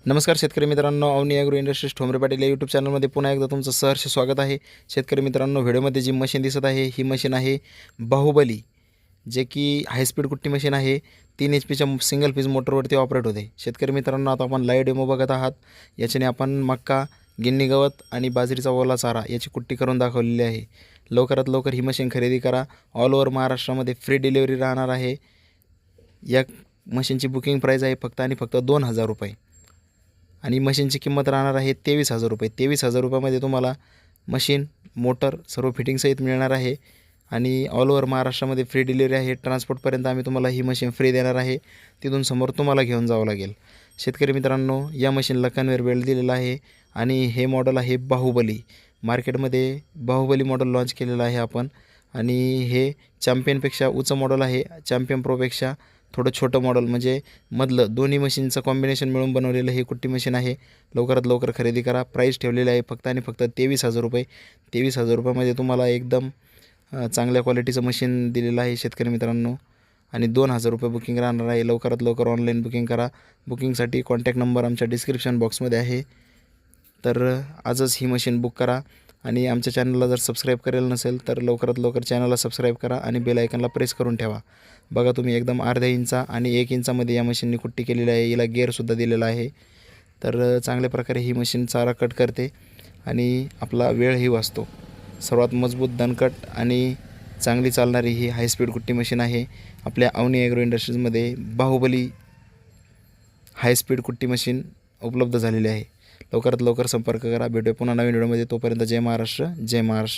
नमस्कार शेतकरी मित्रांनो, अवनी ॲग्रो इंडस्ट्रीज ठोंबरे पाटील या यूट्यूब चॅनलमध्ये पुन्हा एकदा तुमचं सहर्ष स्वागत आहे. शेतकरी मित्रांनो, व्हिडिओमध्ये जी मशीन दिसत आहे ही मशीन आहे बाहुबली, जे की हायस्पीड कुट्टी मशीन आहे. 3 HP सिंगल फेज मोटरवरती ऑपरेट होते. शेतकरी मित्रांनो, आता आपण लाईव्ह डेमो बघत आहात. याच्याने आपण मक्का, गिन्नी गवत आणि बाजरीचा ओला चारा याची कुट्टी करून दाखवलेली आहे. लवकरात लवकर ही मशीन खरेदी करा. ऑल ओव्हर महाराष्ट्रामध्ये फ्री डिलिव्हरी राहणार आहे. या मशीनची बुकिंग प्राईस आहे फक्त आणि फक्त 2000 रुपये आणि मशीनची किंमत राहणार आहे 23,000 रुपये. 23,000 रुपयामध्ये तुम्हाला मशीन, मोटर सर्व फिटिंगसहित मिळणार आहे आणि ऑल ओव्हर महाराष्ट्रामध्ये फ्री डिलिव्हरी आहे. ट्रान्सपोर्टपर्यंत आम्ही तुम्हाला ही मशीन फ्री देणार आहे. तिथून समोर तुम्हाला घेऊन जावं लागेल. शेतकरी मित्रांनो, या मशीनला कन्व्हेअर बेल्ट दिलेला आहे आणि हे मॉडेल आहे बाहुबली. मार्केटमध्ये बाहुबली मॉडेल लॉन्च केलेलं आहे आपण आणि हे चॅम्पियनपेक्षा उच्च मॉडेल आहे. चॅम्पियन प्रोपेक्षा थोडं छोटं मॉडेल, म्हणजे मधलं दोन्ही मशीनचं कॉम्बिनेशन मिळून बनवलेलं हे कुट्टी मशीन आहे. लवकरात लवकर खरेदी करा. प्राईस ठेवलेली आहे फक्त आणि फक्त 23,000 रुपये. 23,000 रुपयामध्ये तुम्हाला एकदम चांगल्या क्वालिटीचं मशीन दिलेलं आहे शेतकरी मित्रांनो. आणि 2,000 रुपये बुकिंग राहणार आहे. लवकरात लवकर ऑनलाईन बुकिंग करा. बुकिंगसाठी कॉन्टॅक्ट नंबर आमच्या डिस्क्रिप्शन बॉक्समध्ये आहे. तर आजच ही मशीन बुक करा आणि आमच्या चॅनलला जर सबस्क्राईब केलेलं नसेल तर लवकरात लवकर चॅनलला सबस्क्राईब करा आणि बेल आयकनला प्रेस करून ठेवा. बघा तुम्ही, एकदम अर्ध्या इंचा आणि 1 इंचामध्ये या मशीनने कुट्टी केलेली आहे. हिला गेअरसुद्धा दिलेला आहे. तर चांगल्या प्रकारे ही मशीन चारा कट करते आणि आपला वेळही वाचतो. सर्वात मजबूत, दणकट आणि चांगली चालणारी ही हायस्पीड कुट्टी मशीन आहे. आपल्या अवनी ॲग्रो इंडस्ट्रीजमध्ये बाहुबली हायस्पीड कुट्टी मशीन उपलब्ध झालेली आहे. लवकरात लवकर संपर्क करा. भेटूया पुन्हा नवीन व्हिडिओमध्ये. तोपर्यंत जय महाराष्ट्र, जय महाराष्ट्र.